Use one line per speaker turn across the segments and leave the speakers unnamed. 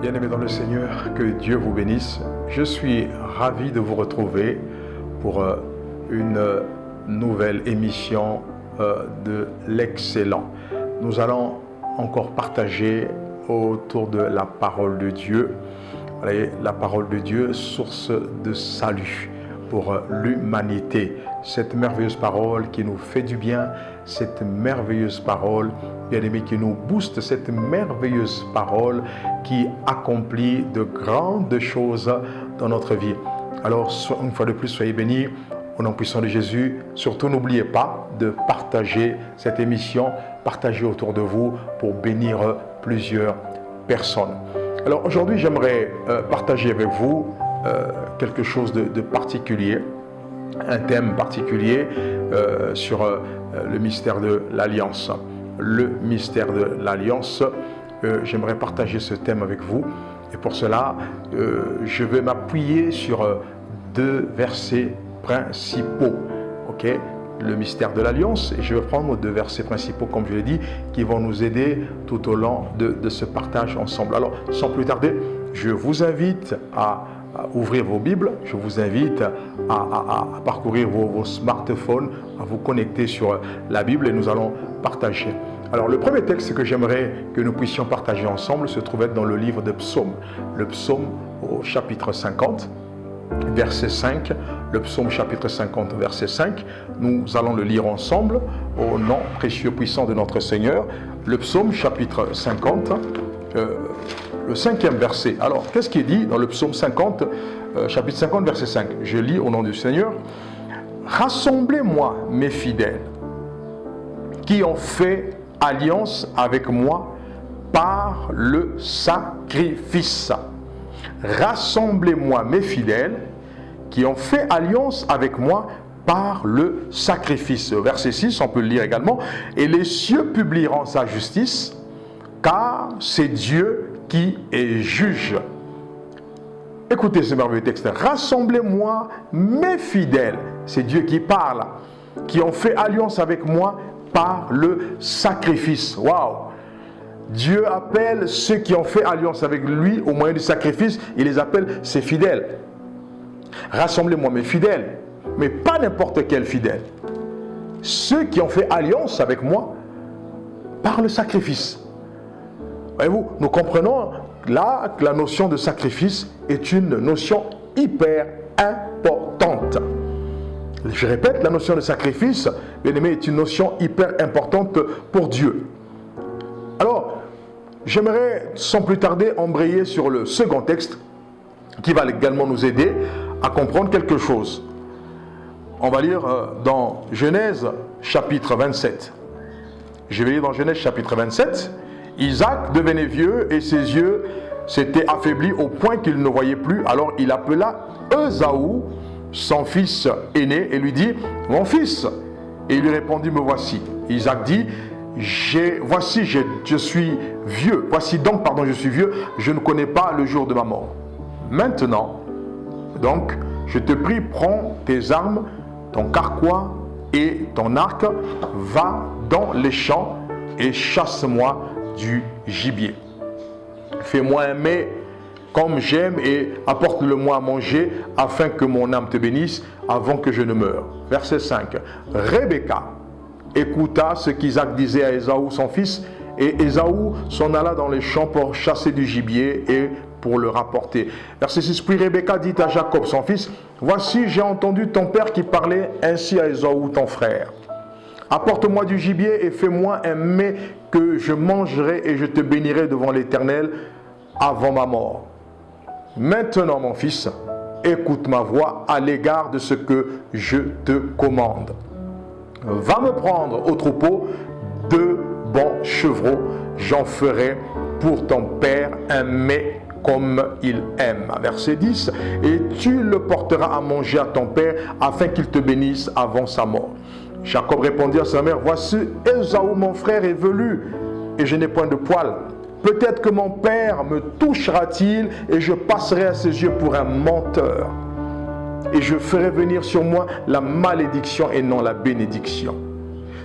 Bien-aimés dans le Seigneur, que Dieu vous bénisse. Je suis ravi de vous retrouver pour une nouvelle émission de l'Excellent. Nous allons encore partager autour de la parole de Dieu. La parole de Dieu, source de salut pour l'humanité. Cette merveilleuse parole qui nous fait du bien, cette merveilleuse parole, bien-aimé, qui nous booste, cette merveilleuse parole qui accomplit de grandes choses dans notre vie. Alors, une fois de plus, soyez bénis au nom puissant de Jésus. Surtout, n'oubliez pas de partager cette émission, partager autour de vous pour bénir plusieurs personnes. Alors, aujourd'hui, j'aimerais partager avec vous quelque chose de particulier, un thème particulier sur le mystère de l'Alliance. Le mystère de l'Alliance, j'aimerais partager ce thème avec vous. Et pour cela, je vais m'appuyer sur deux versets principaux. Ok, le mystère de l'Alliance, et je vais prendre deux versets principaux, comme je l'ai dit, qui vont nous aider tout au long de ce partage ensemble. Alors, sans plus tarder, je vous invite à ouvrir vos Bibles, je vous invite à parcourir vos smartphones, à vous connecter sur la Bible et nous allons partager. Alors le premier texte que j'aimerais que nous puissions partager ensemble se trouvait dans le livre de Psaume. Le Psaume au chapitre 50, verset 5. Le Psaume chapitre 50, verset 5. Nous allons le lire ensemble au nom précieux puissant de notre Seigneur. Le Psaume chapitre 50, le 5e verset. Alors, qu'est-ce qui est dit dans le Psaume 50, chapitre 50, verset 5? Je lis au nom du Seigneur. « Rassemblez-moi, mes fidèles, qui ont fait alliance avec moi par le sacrifice. » Rassemblez-moi, mes fidèles, qui ont fait alliance avec moi par le sacrifice. Verset 6, on peut le lire également. « Et les cieux publieront sa justice, car c'est Dieu qui est juge. » Écoutez ce merveilleux texte. Rassemblez-moi, mes fidèles, c'est Dieu qui parle, qui ont fait alliance avec moi par le sacrifice. Waouh! Dieu appelle ceux qui ont fait alliance avec lui au moyen du sacrifice, il les appelle ses fidèles. Rassemblez-moi, mes fidèles, mais pas n'importe quel fidèle. Ceux qui ont fait alliance avec moi par le sacrifice. Voyez-vous, nous comprenons là que la notion de sacrifice est une notion hyper importante. Je répète, la notion de sacrifice, bien aimé, est une notion hyper importante pour Dieu. Alors, j'aimerais sans plus tarder embrayer sur le second texte qui va également nous aider à comprendre quelque chose. On va lire dans Genèse chapitre 27. Je vais lire dans Genèse chapitre 27. Isaac devenait vieux et ses yeux s'étaient affaiblis au point qu'il ne voyait plus. Alors il appela Ésaü, son fils aîné, et lui dit « Mon fils !» Et il lui répondit « Me voici. » Isaac dit « je suis vieux. Voici donc, je suis vieux, je ne connais pas le jour de ma mort. Maintenant, donc, je te prie, prends tes armes, ton carquois et ton arc, va dans les champs et chasse-moi du gibier. Fais-moi un mets comme j'aime et apporte-le-moi à manger afin que mon âme te bénisse avant que je ne meure. » Verset 5. Rebecca écouta ce qu'Isaac disait à Ésaü son fils, et Ésaü s'en alla dans les champs pour chasser du gibier et pour le rapporter. Verset 6. Puis Rebecca dit à Jacob son fils, « Voici, j'ai entendu ton père qui parlait ainsi à Ésaü ton frère. Apporte-moi du gibier et fais-moi un mets que je mangerai et je te bénirai devant l'Éternel avant ma mort. Maintenant, mon fils, écoute ma voix à l'égard de ce que je te commande. Va me prendre au troupeau 2 bons chevreaux, j'en ferai pour ton père un mets comme il aime. » Verset 10. « Et tu le porteras à manger à ton père afin qu'il te bénisse avant sa mort. » Jacob répondit à sa mère, « Voici, Ésaü mon frère est velu, et je n'ai point de poil. Peut-être que mon père me touchera-t-il, et je passerai à ses yeux pour un menteur. Et je ferai venir sur moi la malédiction et non la bénédiction. »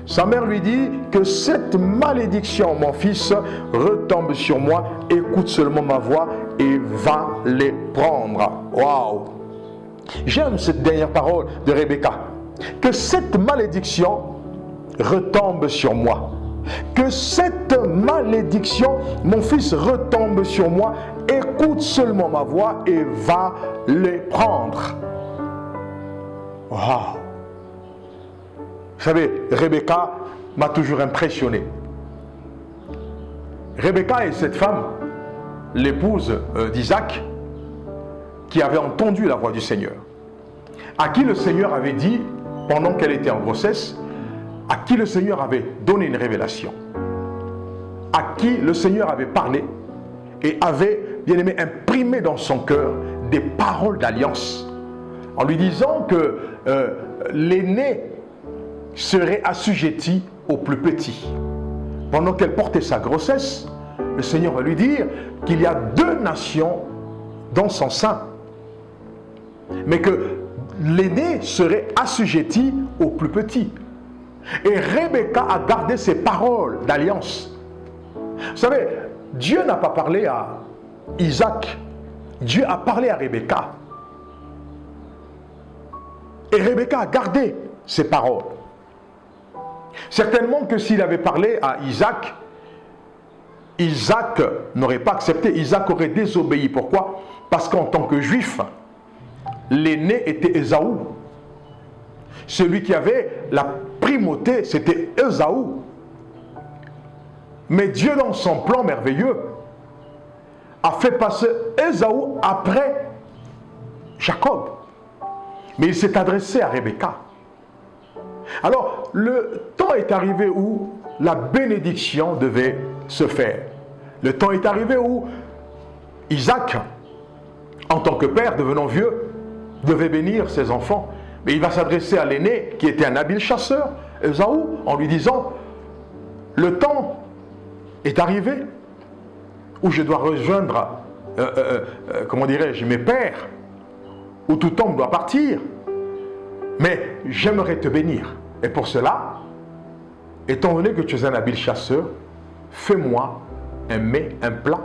Sa mère lui dit que cette malédiction, mon fils, retombe sur moi, écoute seulement ma voix, et va les prendre. Waouh! J'aime cette dernière parole de Rebecca. Que cette malédiction retombe sur moi. Que cette malédiction, mon fils, retombe sur moi. Écoute seulement ma voix et va les prendre. Waouh! Vous savez, Rebecca m'a toujours impressionné. Rebecca est cette femme, l'épouse d'Isaac, qui avait entendu la voix du Seigneur, à qui le Seigneur avait dit, pendant qu'elle était en grossesse, à qui le Seigneur avait donné une révélation, à qui le Seigneur avait parlé et avait, bien aimé, imprimé dans son cœur des paroles d'alliance, en lui disant que l'aîné serait assujetti au plus petit. Pendant qu'elle portait sa grossesse, le Seigneur va lui dire qu'il y a 2 nations dans son sein, mais que l'aîné serait assujetti au plus petit. Et Rebecca a gardé ses paroles d'alliance. Vous savez, Dieu n'a pas parlé à Isaac, Dieu a parlé à Rebecca. Et Rebecca a gardé ses paroles. Certainement que s'il avait parlé à Isaac, Isaac n'aurait pas accepté, Isaac aurait désobéi. Pourquoi? Parce qu'en tant que juif, l'aîné était Ésaü. Celui qui avait la primauté, c'était Ésaü. Mais Dieu, dans son plan merveilleux, a fait passer Ésaü après Jacob. Mais il s'est adressé à Rebecca. Alors, le temps est arrivé où la bénédiction devait se faire. Le temps est arrivé où Isaac, en tant que père, devenant vieux, devait bénir ses enfants. Mais il va s'adresser à l'aîné, qui était un habile chasseur, Ésaü, en lui disant, le temps est arrivé où je dois rejoindre, comment dirais-je, mes pères, où tout homme doit partir. Mais j'aimerais te bénir. Et pour cela, étant donné que tu es un habile chasseur, fais-moi un mets, un plat,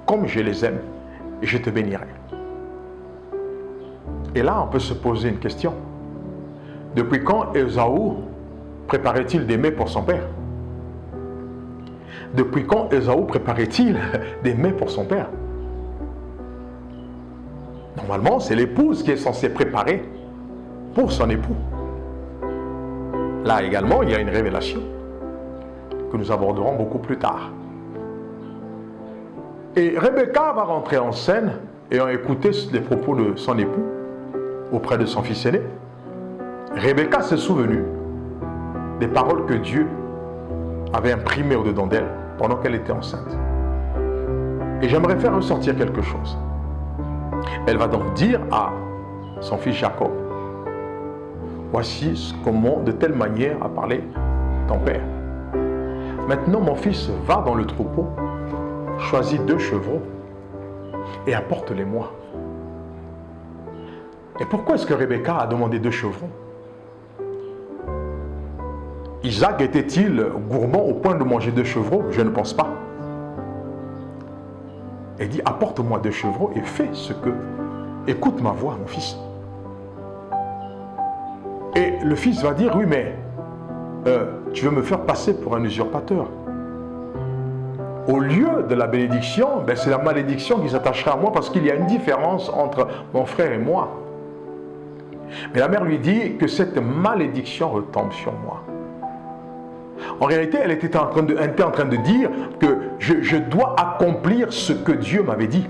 comme je les aime, et je te bénirai. Et là, on peut se poser une question. Depuis quand Ésaü préparait-il des mets pour son père? Depuis quand Ésaü préparait-il des mets pour son père? Normalement, c'est l'épouse qui est censée préparer pour son époux. Là également, il y a une révélation que nous aborderons beaucoup plus tard. Et Rebecca va rentrer en scène, ayant écouté les propos de son époux auprès de son fils aîné. Rebecca s'est souvenue des paroles que Dieu avait imprimées au-dedans d'elle pendant qu'elle était enceinte. Et j'aimerais faire ressortir quelque chose. Elle va donc dire à son fils Jacob, voici comment, de telle manière, a parlé ton père. Maintenant, mon fils, va dans le troupeau, choisis 2 chevreaux et apporte-les-moi. Et pourquoi est-ce que Rebecca a demandé 2 chevrons? Isaac était-il gourmand au point de manger 2 chevreaux? Je ne pense pas. Elle dit, apporte-moi 2 chevreaux et fais ce que... Écoute ma voix, mon fils. Et le fils va dire, oui, mais tu veux me faire passer pour un usurpateur. Au lieu de la bénédiction, ben c'est la malédiction qui s'attachera à moi parce qu'il y a une différence entre mon frère et moi. Mais la mère lui dit que cette malédiction retombe sur moi. En réalité, elle était en train de dire que je dois accomplir ce que Dieu m'avait dit.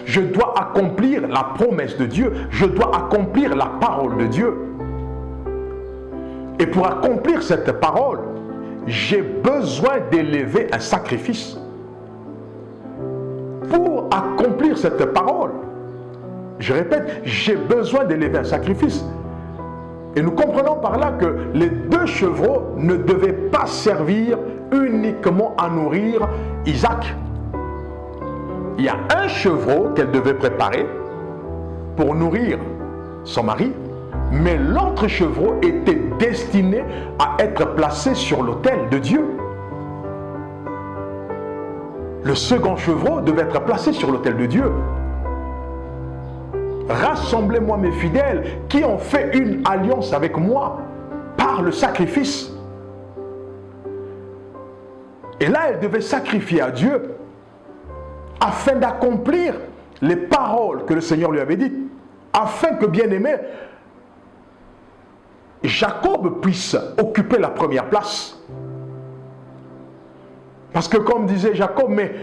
Je dois accomplir la promesse de Dieu. Je dois accomplir la parole de Dieu. Et pour accomplir cette parole, j'ai besoin d'élever un sacrifice. Pour accomplir cette parole, je répète, j'ai besoin d'élever un sacrifice. Et nous comprenons par là que les 2 chevreaux ne devaient pas servir uniquement à nourrir Isaac. Il y a un chevreau qu'elle devait préparer pour nourrir son mari, mais l'autre chevreau était destiné à être placé sur l'autel de Dieu. le second chevreau devait être placé sur l'autel de Dieu. Rassemblez-moi mes fidèles qui ont fait une alliance avec moi par le sacrifice. Et là, elle devait sacrifier à Dieu afin d'accomplir les paroles que le Seigneur lui avait dites, afin que, bien-aimé, Jacob puisse occuper la première place. Parce que comme disait Jacob, mais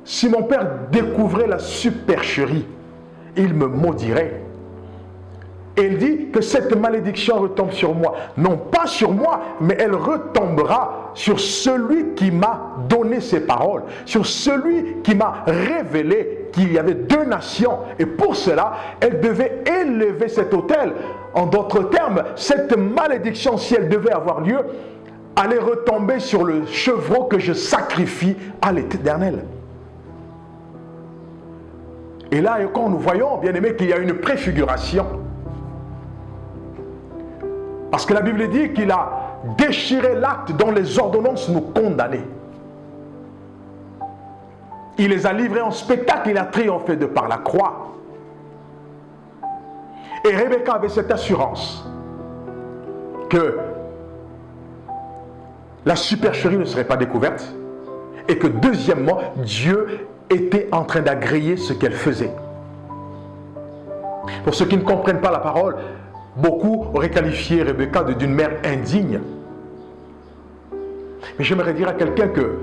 si mon père découvrait la supercherie, il me maudirait. Et il dit que cette malédiction retombe sur moi. Non pas sur moi, mais elle retombera sur celui qui m'a donné ces paroles, sur celui qui m'a révélé qu'il y avait deux nations. Et pour cela, elle devait élever cet autel. En d'autres termes, cette malédiction, si elle devait avoir lieu, allait retomber sur le chevreau que je sacrifie à l'Éternel. Et là, quand nous voyons, bien aimé, qu'il y a une préfiguration, parce que la Bible dit qu'il a déchiré l'acte dont les ordonnances nous condamnaient. Il les a livrés en spectacle, il a triomphé de par la croix. Et Rebecca avait cette assurance que la supercherie ne serait pas découverte et que deuxièmement, Dieu était en train d'agréer ce qu'elle faisait. Pour ceux qui ne comprennent pas la parole, beaucoup auraient qualifié Rebecca d'une mère indigne. Mais j'aimerais dire à quelqu'un que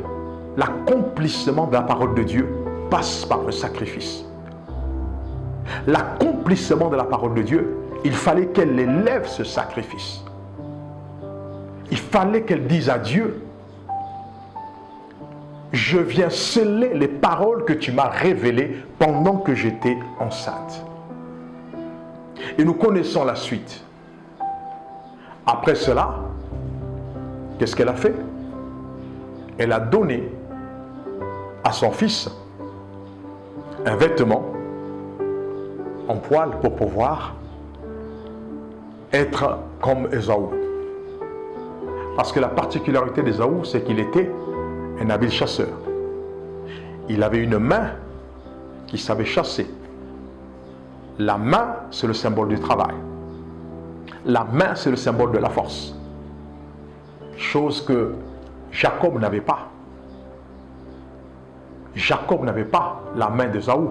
l'accomplissement de la parole de Dieu passe par le sacrifice. L'accomplissement de la parole de Dieu, il fallait qu'elle élève ce sacrifice. Il fallait qu'elle dise à Dieu, je viens sceller les paroles que tu m'as révélées pendant que j'étais enceinte. Et nous connaissons la suite. Après cela, qu'est-ce qu'elle a fait? Elle a donné à son fils un vêtement en poil pour pouvoir être comme Ésaü. Parce que la particularité d'Ésaü, c'est qu'il était un habile chasseur. Il avait une main qui savait chasser. La main, c'est le symbole du travail. La main, c'est le symbole de la force. Chose que Jacob n'avait pas. Jacob n'avait pas la main d'Ésaü.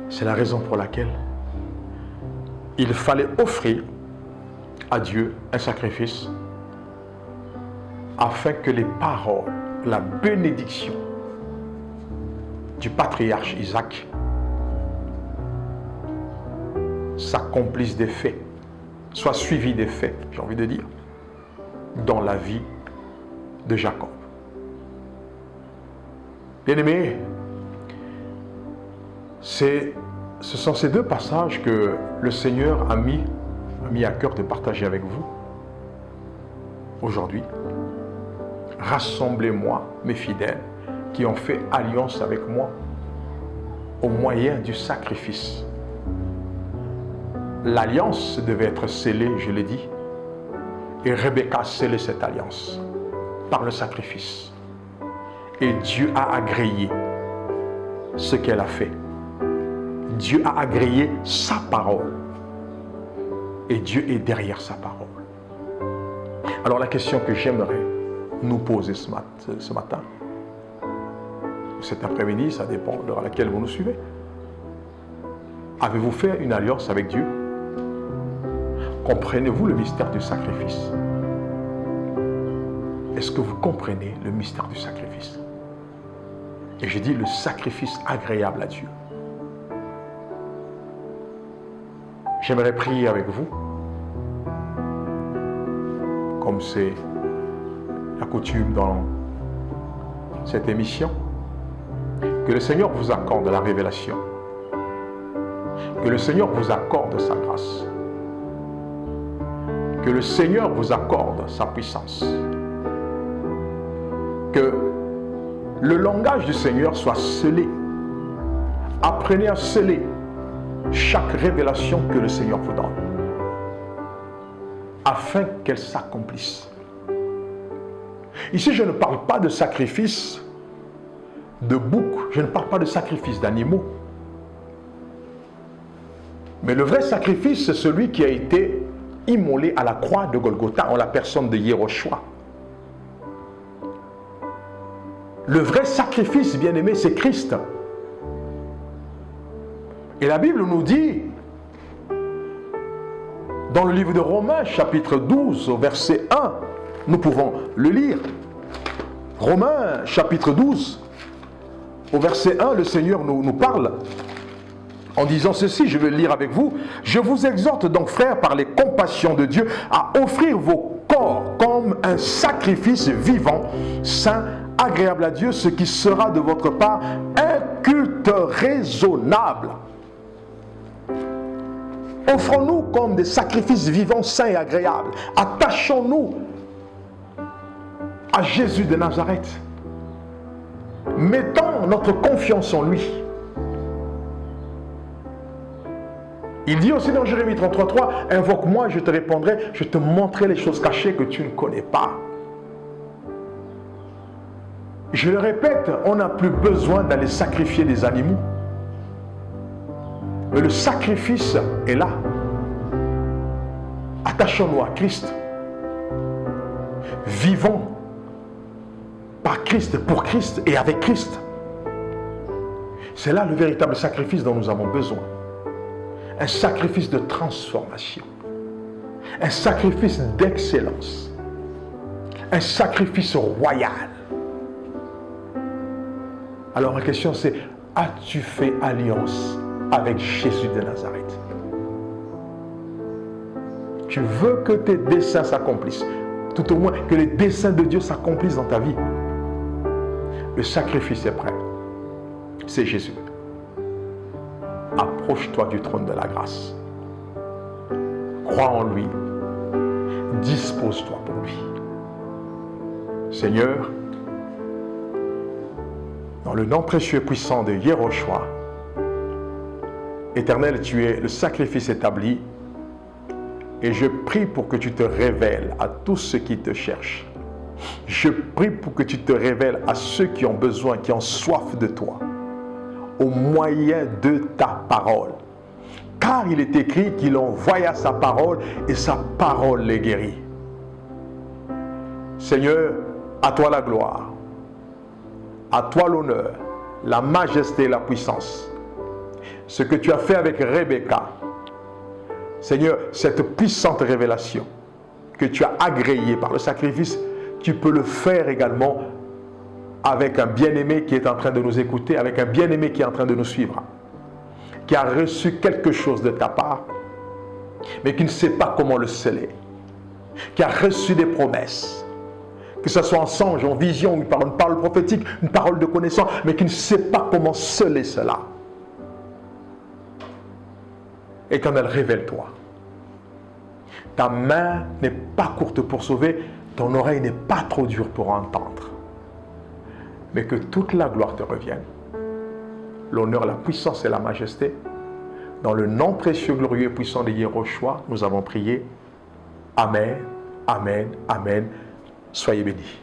C'est la raison pour laquelle il fallait offrir à Dieu un sacrifice afin que les paroles, la bénédiction du patriarche Isaac s'accomplissent des faits, soient suivis des faits, j'ai envie de dire, dans la vie de Jacob. Bien-aimés, ce sont ces deux passages que le Seigneur a mis à cœur de partager avec vous aujourd'hui. Rassemblez-moi, mes fidèles, qui ont fait alliance avec moi au moyen du sacrifice. L'alliance devait être scellée, je l'ai dit, et Rebecca a scellé cette alliance par le sacrifice. Et Dieu a agréé ce qu'elle a fait. Dieu a agréé sa parole. Et Dieu est derrière sa parole. Alors la question que j'aimerais nous poser ce matin, cet après-midi, ça dépend de l'heure à laquelle vous nous suivez. Avez-vous fait une alliance avec Dieu? Comprenez-vous le mystère du sacrifice? Est-ce que vous comprenez le mystère du sacrifice? Et je dis le sacrifice agréable à Dieu. J'aimerais prier avec vous, comme c'est la coutume dans cette émission, que le Seigneur vous accorde la révélation, que le Seigneur vous accorde sa grâce, que le Seigneur vous accorde sa puissance, que le langage du Seigneur soit scellé. Apprenez à sceller chaque révélation que le Seigneur vous donne, afin qu'elle s'accomplisse. Ici, je ne parle pas de sacrifice de boucs, je ne parle pas de sacrifice d'animaux. Mais le vrai sacrifice, c'est celui qui a été immolé à la croix de Golgotha en la personne de Yehoshua. Le vrai sacrifice, bien-aimé, c'est Christ. Et la Bible nous dit, dans le livre de Romains, chapitre 12, au verset 1, nous pouvons le lire. Romains, chapitre 12, au verset 1, le Seigneur nous parle en disant ceci, je vais le lire avec vous. Je vous exhorte donc, frères, par les compassions de Dieu, à offrir vos corps comme un sacrifice vivant, saint, agréable à Dieu, ce qui sera de votre part un culte raisonnable. Offrons-nous comme des sacrifices vivants, saints et agréables. Attachons-nous à Jésus de Nazareth. Mettons notre confiance en lui. Il dit aussi dans Jérémie 33:3, invoque-moi, je te répondrai, je te montrerai les choses cachées que tu ne connais pas. Je le répète, on n'a plus besoin d'aller sacrifier des animaux. Mais le sacrifice est là. Attachons-nous à Christ. Vivons par Christ, pour Christ et avec Christ. C'est là le véritable sacrifice dont nous avons besoin. Un sacrifice de transformation. Un sacrifice d'excellence. Un sacrifice royal. Alors la question c'est, as-tu fait alliance avec Jésus de Nazareth? Tu veux que tes desseins s'accomplissent, tout au moins que les desseins de Dieu s'accomplissent dans ta vie. Le sacrifice est prêt. C'est Jésus. Approche-toi du trône de la grâce. Crois en lui. Dispose-toi pour lui. Seigneur, dans le nom précieux et puissant de Yehoshua, Éternel, tu es le sacrifice établi et je prie pour que tu te révèles à tous ceux qui te cherchent. Je prie pour que tu te révèles à ceux qui ont besoin, qui ont soif de toi, au moyen de ta parole. Car il est écrit qu'il envoya sa parole et sa parole les guérit. Seigneur, à toi la gloire, à toi l'honneur, la majesté et la puissance. Ce que tu as fait avec Rebecca, Seigneur, cette puissante révélation que tu as agréée par le sacrifice, tu peux le faire également avec un bien-aimé qui est en train de nous écouter, avec un bien-aimé qui est en train de nous suivre, qui a reçu quelque chose de ta part, mais qui ne sait pas comment le sceller, qui a reçu des promesses, que ce soit en songe, en vision, ou par une parole prophétique, une parole de connaissance, mais qui ne sait pas comment sceller cela. Éternel, révèle-toi. Ta main n'est pas courte pour sauver, ton oreille n'est pas trop dure pour entendre. Mais que toute la gloire te revienne. L'honneur, la puissance et la majesté. Dans le nom précieux, glorieux et puissant de Yehoshua, nous avons prié. Amen, amen, amen. Soyez bénis.